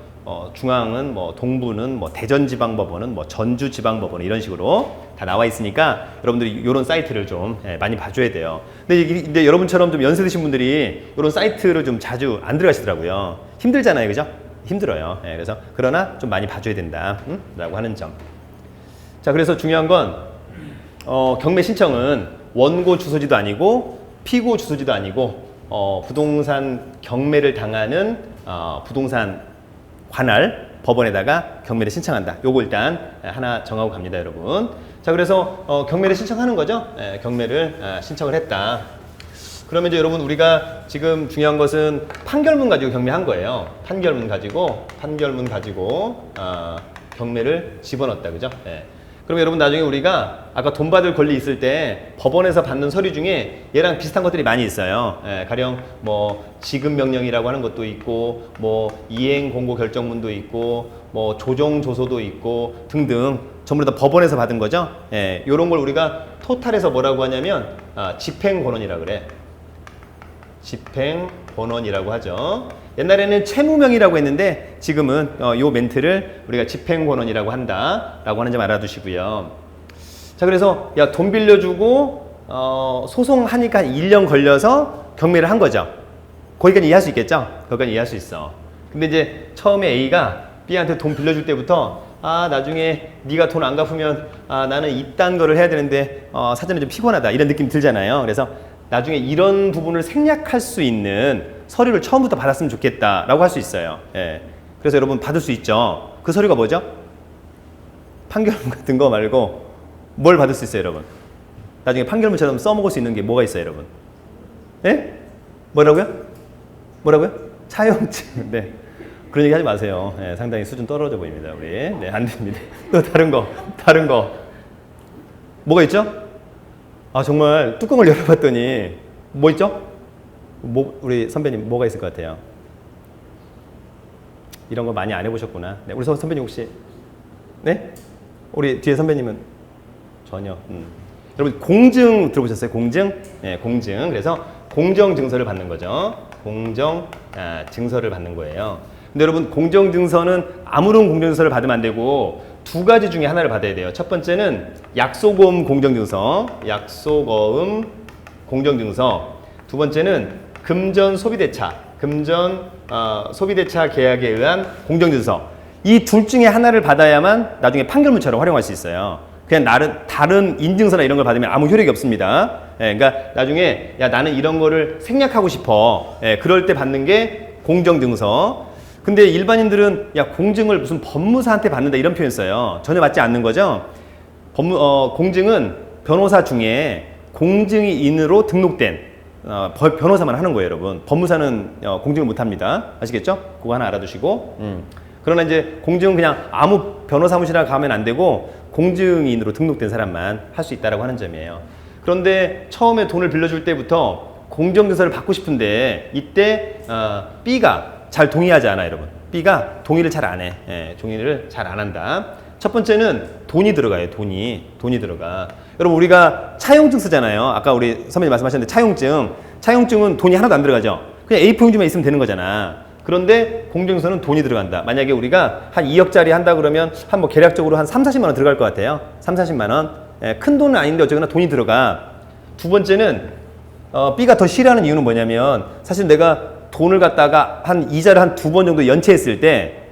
중앙은 뭐 동부는 뭐 대전지방법원은 뭐 전주지방법원 이런 식으로 다 나와 있으니까 여러분들이 이런 사이트를 좀 많이 봐줘야 돼요. 근데 여러분처럼 좀 연세 드신 분들이 이런 사이트를 좀 자주 안 들어가시더라고요. 힘들잖아요, 그죠? 힘들어요. 그래서 그러나 좀 많이 봐줘야 된다, 라고 하는 점. 자, 그래서 중요한 건 경매 신청은 원고 주소지도 아니고 피고 주소지도 아니고 부동산 경매를 당하는 부동산 관할 법원에다가 경매를 신청한다. 요거 일단 하나 정하고 갑니다, 여러분. 자, 그래서 경매를 신청하는 거죠. 경매를 신청을 했다. 그러면 이제 여러분 우리가 지금 중요한 것은 판결문 가지고 경매한 거예요. 판결문 가지고 경매를 집어넣었다, 그죠? 그럼 여러분 나중에 우리가 아까 돈 받을 권리 있을 때 법원에서 받는 서류 중에 얘랑 비슷한 것들이 많이 있어요. 가령 뭐 지급 명령이라고 하는 것도 있고 뭐 이행 공고 결정문도 있고 뭐 조정 조서도 있고 등등 전부 다 법원에서 받은 거죠. 요런 걸 우리가 토탈에서 뭐라고 하냐면 집행 권원이라고 그래. 집행 권원이라고 하죠. 옛날에는 채무명이라고 했는데 지금은 요 멘트를 우리가 집행 권원이라고 한다라고 하는 점 알아두시고요. 자, 그래서 야, 돈 빌려주고 소송하니까 1년 걸려서 경매를 한 거죠. 거기까지 이해할 수 있겠죠? 거기까지 이해할 수 있어. 근데 이제 처음에 A가 B한테 돈 빌려줄 때부터 나중에 네가 돈 안 갚으면 나는 이딴 거를 해야 되는데 사전에 좀 피곤하다 이런 느낌 들잖아요. 그래서 나중에 이런 부분을 생략할 수 있는 서류를 처음부터 받았으면 좋겠다라고 할 수 있어요. 그래서 여러분 받을 수 있죠. 그 서류가 뭐죠? 판결문 같은 거 말고 뭘 받을 수 있어요, 여러분? 나중에 판결문처럼 써먹을 수 있는 게 뭐가 있어요, 여러분? 뭐라고요? 차용증. 네. 그런 얘기 하지 마세요. 상당히 수준 떨어져 보입니다, 우리. 네, 안 됩니다. 또 다른 거. 뭐가 있죠? 정말 뚜껑을 열어봤더니 뭐 있죠? 우리 선배님 뭐가 있을 것 같아요? 이런 거 많이 안 해보셨구나. 네, 우리 선배님 혹시 네? 우리 뒤에 선배님은 전혀. 여러분 공증 들어보셨어요? 공증? 네, 공증. 그래서 공정증서를 받는 거죠. 증서를 받는 거예요. 근데 여러분 공정증서는 아무런 공정증서를 받으면 안 되고 두 가지 중에 하나를 받아야 돼요. 첫 번째는 약소거음 공정증서. 두 번째는 금전 소비대차 계약에 의한 공정증서. 이 둘 중에 하나를 받아야만 나중에 판결문처럼 활용할 수 있어요. 그냥 다른 인증서나 이런 걸 받으면 아무 효력이 없습니다. 그러니까 나중에 야 나는 이런 거를 생략하고 싶어. 그럴 때 받는 게 공정증서. 근데 일반인들은 야 공증을 무슨 법무사한테 받는다 이런 표현 써요. 전혀 맞지 않는 거죠. 공증은 변호사 중에 공증인으로 등록된 변호사만 하는 거예요, 여러분. 법무사는 공증을 못 합니다. 아시겠죠? 그거 하나 알아두시고. 그러나 이제 공증은 그냥 아무 변호 사무실에 가면 안 되고 공증인으로 등록된 사람만 할 수 있다라고 하는 점이에요. 그런데 처음에 돈을 빌려줄 때부터 공정증서를 받고 싶은데 이때 B가 잘 동의하지 않아요, 여러분. B가 동의를 잘 안 해. 동의를 잘 안 한다. 첫 번째는 돈이 들어가요. 돈이 들어가. 여러분 우리가 차용증 쓰잖아요. 아까 우리 선배님 말씀하셨는데 차용증은 돈이 하나도 안 들어가죠. 그냥 A4 용지만 있으면 되는 거잖아. 그런데 공정증서는 돈이 들어간다. 만약에 우리가 한 2억짜리 한다 그러면 한 뭐 계략적으로 한 3, 40만 원 들어갈 것 같아요. 3, 40만 원. 큰 돈은 아닌데 어쨌거나 돈이 들어가. 두 번째는 B가 더 싫어하는 이유는 뭐냐면 사실 내가 돈을 갖다가 한 이자를 한 2번 정도 연체했을 때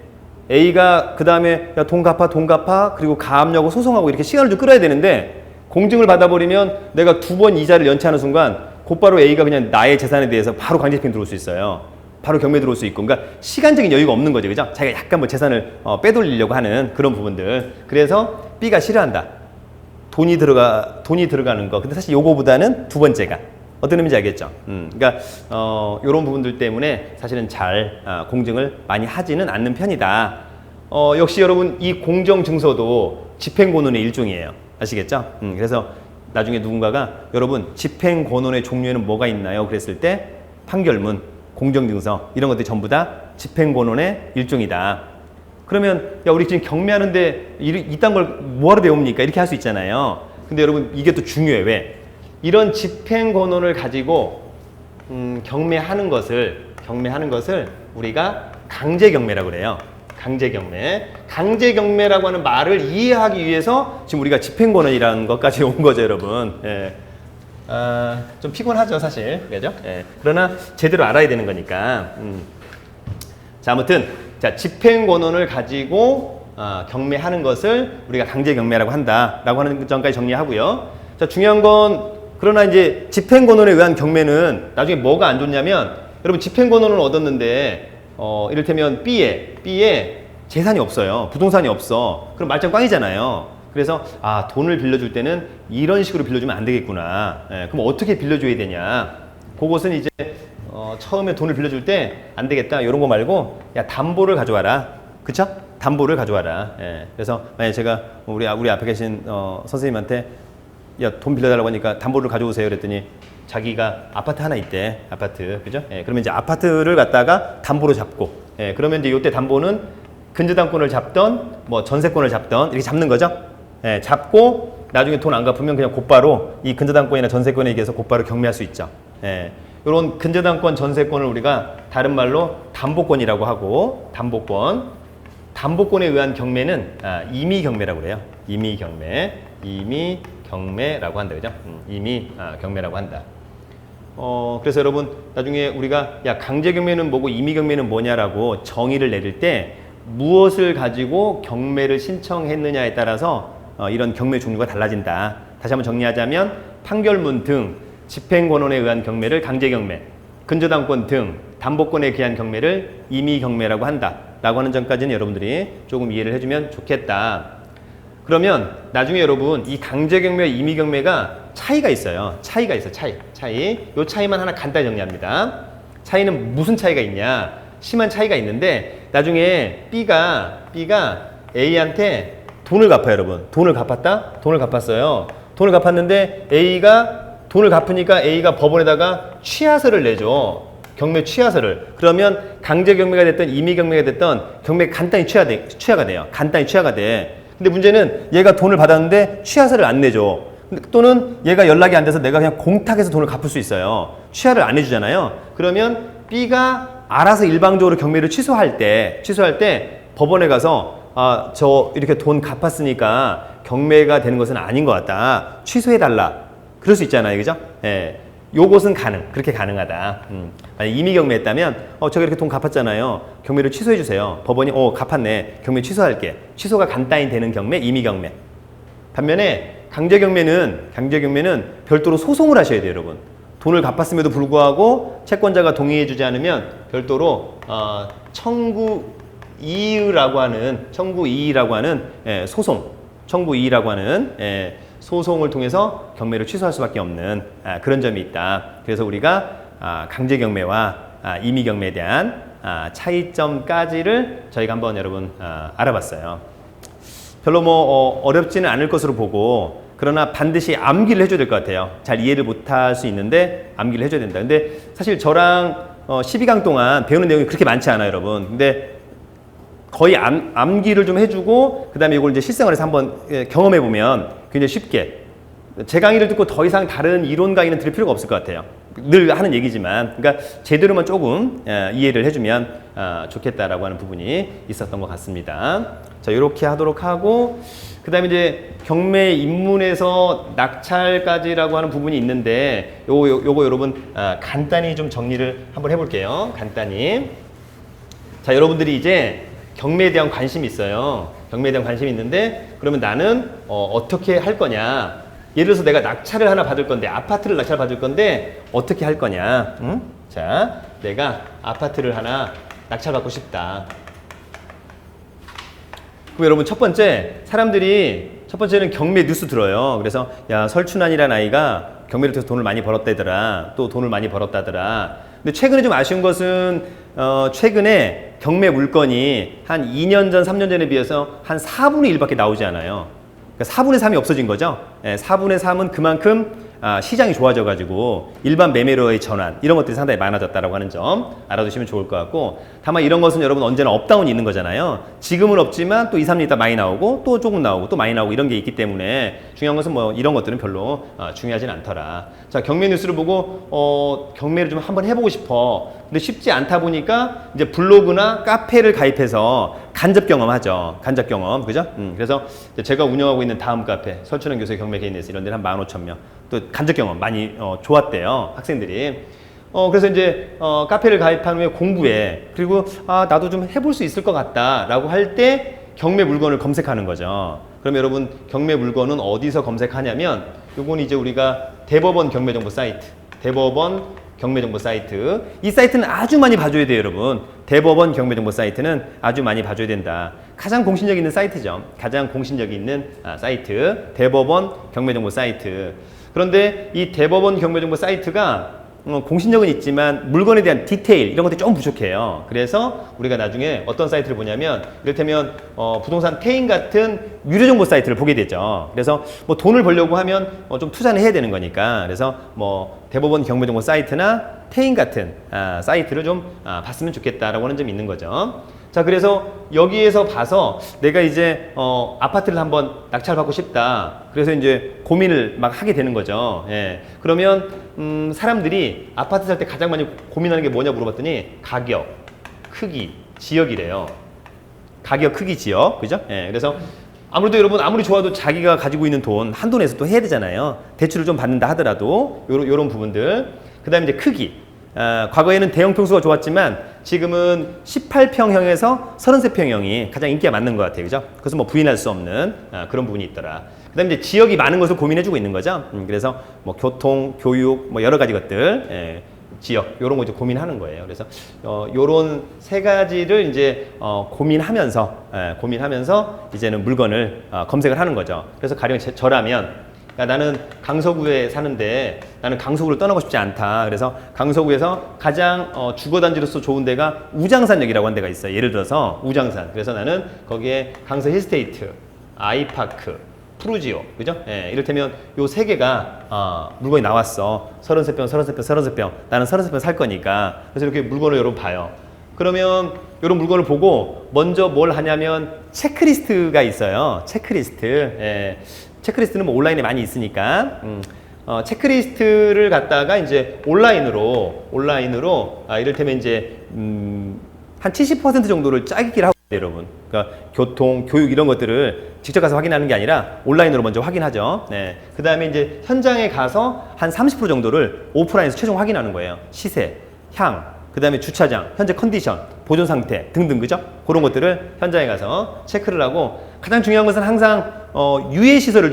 A가 그 다음에 야 돈 갚아 그리고 가압류하고 소송하고 이렇게 시간을 좀 끌어야 되는데 공증을 받아버리면 내가 2번 이자를 연체하는 순간 곧바로 A가 그냥 나의 재산에 대해서 바로 강제집행 들어올 수 있어요. 바로 경매 들어올 수 있고. 그러니까 시간적인 여유가 없는 거죠. 그죠? 자기가 약간 뭐 재산을 빼돌리려고 하는 그런 부분들. 그래서 B가 싫어한다. 돈이 들어가는 거. 근데 사실 요거보다는 두 번째가 어떤 의미인지 알겠죠? 그러니까 이런 부분들 때문에 사실은 잘 공증을 많이 하지는 않는 편이다. 역시 여러분 이 공정증서도 집행권원의 일종이에요. 아시겠죠? 그래서 나중에 누군가가 여러분 집행권원의 종류에는 뭐가 있나요? 그랬을 때 판결문, 공정증서 이런 것들이 전부 다 집행권원의 일종이다. 그러면 야 우리 지금 경매하는데 이딴 걸 뭐하러 배웁니까? 이렇게 할 수 있잖아요. 근데 여러분 이게 또 중요해. 왜? 이런 집행권원을 가지고 경매하는 것을 우리가 강제경매라고 그래요. 강제경매라고 하는 말을 이해하기 위해서 지금 우리가 집행권원이라는 것까지 온 거죠, 여러분. 예. 좀 피곤하죠, 사실. 그죠? 예. 그러나 제대로 알아야 되는 거니까. 자, 아무튼 자, 집행권원을 가지고 경매하는 것을 우리가 강제경매라고 한다라고 하는 점까지 정리하고요. 자, 중요한 건 그러나 이제 집행권원에 의한 경매는 나중에 뭐가 안 좋냐면 여러분 집행권원을 얻었는데 이를테면 B에 재산이 없어요. 부동산이 없어. 그럼 말짱 꽝이잖아요. 그래서 돈을 빌려줄 때는 이런 식으로 빌려주면 안 되겠구나. 예, 그럼 어떻게 빌려줘야 되냐. 그것은 이제 처음에 돈을 빌려줄 때 안 되겠다. 이런 거 말고 야 담보를 가져와라. 그쵸? 담보를 가져와라. 예, 그래서 만약에 제가 우리 앞에 계신 선생님한테 야 돈 빌려달라고 하니까 담보를 가져오세요. 그랬더니 자기가 아파트 하나 있대. 아파트. 그죠? 예, 그러면 이제 아파트를 갖다가 담보로 잡고 그러면 이제 이때 담보는 근저당권을 잡던 뭐 전세권을 잡던 이렇게 잡는 거죠. 예, 잡고 나중에 돈 안 갚으면 그냥 곧바로 이 근저당권이나 전세권에 의해서 곧바로 경매할 수 있죠. 예, 이런 근저당권 전세권을 우리가 다른 말로 담보권이라고 하고 담보권에 의한 경매는 임의경매라고 그래요. 임의경매라고 한다. 그죠? 임의경매라고 한다. 그래서 여러분 나중에 우리가 야 강제경매는 뭐고 임의경매는 뭐냐라고 정의를 내릴 때 무엇을 가지고 경매를 신청했느냐에 따라서 이런 경매 종류가 달라진다. 다시 한번 정리하자면 판결문 등 집행권원에 의한 경매를 강제경매, 근저당권 등 담보권에 기한 경매를 임의경매라고 한다. 라고 하는 점까지는 여러분들이 조금 이해를 해주면 좋겠다. 그러면 나중에 여러분 이 강제경매와 임의경매가 차이가 있어요. 차이. 이 차이만 하나 간단히 정리합니다. 차이는 무슨 차이가 있냐? 심한 차이가 있는데 나중에 B가 A한테 돈을 갚아요, 여러분. 돈을 갚았어요. 돈을 갚았는데 A가 돈을 갚으니까 A가 법원에다가 취하서를 내죠. 경매 취하서를. 그러면 강제경매가 됐든 임의경매가 됐든 경매 간단히 취하가 돼요. 간단히 취하가 돼. 근데 문제는 얘가 돈을 받았는데 취하서를 안 내죠. 또는 얘가 연락이 안 돼서 내가 그냥 공탁해서 돈을 갚을 수 있어요. 취하를 안 해주잖아요. 그러면 B가 알아서 일방적으로 경매를 취소할 때 법원에 가서 저 이렇게 돈 갚았으니까 경매가 되는 것은 아닌 것 같다. 취소해달라. 그럴 수 있잖아요. 그죠? 예. 요것은 그렇게 가능하다. 만약 임의경매 했다면, 저가 이렇게 돈 갚았잖아요. 경매를 취소해주세요. 법원이, 갚았네. 경매 취소할게. 취소가 간단히 되는 경매, 임의경매. 반면에, 강제경매는 별도로 소송을 하셔야 돼요, 여러분. 돈을 갚았음에도 불구하고 채권자가 동의해주지 않으면 별도로, 청구이의라고 하는 소송을 통해서 경매를 취소할 수밖에 없는 그런 점이 있다. 그래서 우리가 강제경매와 임의경매에 대한 차이점까지를 저희가 한번 여러분 알아봤어요. 별로 어렵지는 않을 것으로 보고 그러나 반드시 암기를 해줘야 될 것 같아요. 잘 이해를 못할 수 있는데 암기를 해줘야 된다. 근데 사실 저랑 12강 동안 배우는 내용이 그렇게 많지 않아요, 여러분. 근데 거의 암기를 좀 해주고 그 다음에 이걸 이제 실생활에서 한번 경험해보면 굉장히 쉽게 제 강의를 듣고 더 이상 다른 이론 강의는 들을 필요가 없을 것 같아요. 늘 하는 얘기지만 그러니까 제대로만 조금 이해를 해주면 좋겠다라고 하는 부분이 있었던 것 같습니다. 자, 이렇게 하도록 하고 그 다음에 이제 경매 입문에서 낙찰까지라고 하는 부분이 있는데 요거 여러분 간단히 좀 정리를 한번 해볼게요. 간단히. 자, 여러분들이 이제 경매에 대한 관심이 있어요. 경매에 대한 관심이 있는데 그러면 나는 어떻게 할 거냐. 예를 들어서 내가 낙찰을 하나 받을 건데 아파트를 낙찰 받을 건데 어떻게 할 거냐. 응? 자, 내가 아파트를 하나 낙찰 받고 싶다. 그럼 여러분 첫 번째 사람들이 첫 번째는 경매 뉴스 들어요. 그래서 야, 설춘환이라는 아이가 경매를 통해서 돈을 많이 벌었다더라. 또 돈을 많이 벌었다더라. 근데 최근에 좀 아쉬운 것은 최근에 경매 물건이 한 2년 전, 3년 전에 비해서 한 4분의 1밖에 나오지 않아요. 그러니까 4분의 3이 없어진 거죠. 4분의 3은 그만큼 시장이 좋아져가지고 일반 매매로의 전환 이런 것들이 상당히 많아졌다라고 하는 점 알아두시면 좋을 것 같고, 다만 이런 것은 여러분 언제나 업다운이 있는 거잖아요. 지금은 없지만 또 2, 3년 있다 많이 나오고 또 조금 나오고 또 많이 나오고 이런 게 있기 때문에 중요한 것은 뭐 이런 것들은 별로 중요하진 않더라. 자, 경매 뉴스를 보고 경매를 좀 한번 해보고 싶어. 근데 쉽지 않다 보니까 이제 블로그나 카페를 가입해서 간접 경험하죠. 간접 경험, 그죠? 그래서 제가 운영하고 있는 다음 카페, 설춘환 교수의 경매 개인에서 이런 데는 한 15,000명. 또 간접 경험 많이 좋았대요, 학생들이. 그래서 이제 카페를 가입한 후에 공부해. 그리고 나도 좀 해볼 수 있을 것 같다라고 할 때 경매 물건을 검색하는 거죠. 그럼 여러분 경매 물건은 어디서 검색하냐면 요건 이제 우리가 대법원 경매 정보 사이트, 대법원 경매 정보 사이트. 이 사이트는 아주 많이 봐줘야 돼요, 여러분. 대법원 경매 정보 사이트는 아주 많이 봐줘야 된다. 가장 공신력 있는 사이트죠. 가장 공신력이 있는 사이트, 대법원 경매 정보 사이트. 그런데 이 대법원 경매 정보 사이트가 공신력은 있지만 물건에 대한 디테일 이런 것들이 좀 부족해요. 그래서 우리가 나중에 어떤 사이트를 보냐면 이를테면 부동산 태인 같은 유료 정보 사이트를 보게 되죠. 그래서 뭐 돈을 벌려고 하면 좀 투자는 해야 되는 거니까, 그래서 뭐 대법원 경매 정보 사이트나 태인 같은 사이트를 좀 봤으면 좋겠다라고 하는 점이 있는 거죠. 자, 그래서 여기에서 봐서 내가 이제 아파트를 한번 낙찰 받고 싶다. 그래서 이제 고민을 막 하게 되는 거죠. 예. 그러면 사람들이 아파트 살 때 가장 많이 고민하는 게 뭐냐 물어봤더니 가격, 크기, 지역이래요. 가격, 크기, 지역, 그죠? 예. 그래서 아무래도 여러분 아무리 좋아도 자기가 가지고 있는 돈 한도 내에서 또 해야 되잖아요. 대출을 좀 받는다 하더라도 요런 부분들. 그 다음에 이제 크기. 과거에는 대형 평수가 좋았지만 지금은 18평형에서 33평형이 가장 인기가 맞는 것 같아요. 그죠? 그래서 뭐 부인할 수 없는 그런 부분이 있더라. 그 다음에 이제 지역이 많은 것을 고민해주고 있는 거죠. 그래서 뭐 교통, 교육, 뭐 여러 가지 것들, 지역, 요런 거 이제 고민하는 거예요. 그래서 요런 세 가지를 이제 고민하면서 이제는 물건을 검색을 하는 거죠. 그래서 가령 저라면 야, 나는 강서구에 사는데 나는 강서구를 떠나고 싶지 않다. 그래서 강서구에서 가장 주거단지로서 좋은 데가 우장산역이라고 하는 데가 있어요. 예를 들어서 우장산. 그래서 나는 거기에 강서 힐스테이트, 아이파크, 푸르지오, 그죠? 예, 이를테면 요 세 개가 물건이 나왔어. 33평. 나는 33평 살 거니까. 그래서 이렇게 물건을 여러분 봐요. 그러면 이런 물건을 보고 먼저 뭘 하냐면 체크리스트가 있어요. 체크리스트. 예. 체크리스트는 뭐 온라인에 많이 있으니까 체크리스트를 갖다가 이제 온라인으로 이를테면 이제 한 70% 정도를 짜기를 하고 있어요, 여러분. 그러니까 교통, 교육 이런 것들을 직접 가서 확인하는 게 아니라 온라인으로 먼저 확인하죠. 네. 그 다음에 이제 현장에 가서 한 30% 정도를 오프라인에서 최종 확인하는 거예요. 시세, 향, 그 다음에 주차장, 현재 컨디션, 보존 상태 등등, 그죠? 그런 것들을 현장에 가서 체크를 하고, 가장 중요한 것은 항상 유해 시설을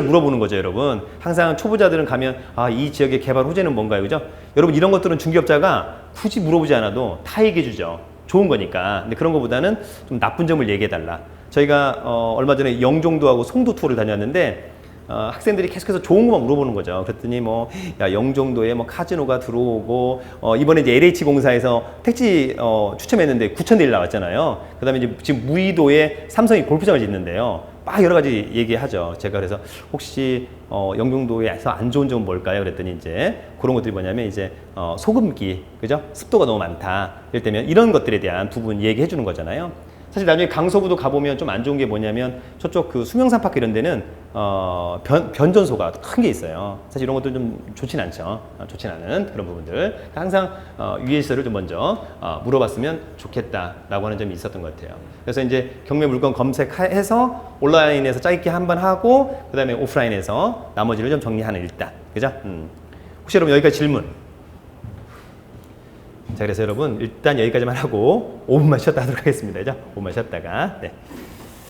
물어보는 거죠, 여러분. 항상 초보자들은 가면 이 지역의 개발 호재는 뭔가요, 그죠? 여러분 이런 것들은 중개업자가 굳이 물어보지 않아도 다 얘기해 주죠. 좋은 거니까. 근데 그런 것보다는 좀 나쁜 점을 얘기해 달라. 저희가 얼마 전에 영종도하고 송도 투어를 다녔는데 학생들이 계속해서 좋은 것만 물어보는 거죠. 그랬더니 뭐, 야, 영종도에 뭐 카지노가 들어오고, 이번에 이제 LH공사에서 택지, 추첨했는데 9,000대1 나왔잖아요. 그 다음에 이제 지금 무의도에 삼성이 골프장을 짓는데요. 막 여러 가지 얘기하죠. 제가 그래서 혹시, 영종도에서 안 좋은 점은 뭘까요? 그랬더니 이제 그런 것들이 뭐냐면 이제, 소금기, 그죠? 습도가 너무 많다. 이럴 때면 이런 것들에 대한 부분 얘기해 주는 거잖아요. 사실 나중에 강서구도 가보면 좀 안 좋은 게 뭐냐면 저쪽 그 수명산파크 이런 데는 변전소가 큰 게 있어요. 사실 이런 것도 좀 좋진 않죠. 좋진 않은 그런 부분들. 항상 유해 시설을 좀 먼저 물어봤으면 좋겠다라고 하는 점이 있었던 것 같아요. 그래서 이제 경매 물건 검색해서 온라인에서 짜깁기 한번 하고 그 다음에 오프라인에서 나머지를 좀 정리하는 일단. 그죠? 혹시 여러분 여기까지 질문? 자, 그래서 여러분 일단 여기까지만 하고 5분만 쉬었다 하도록 하겠습니다. 그죠? 5분만 쉬었다가. 네.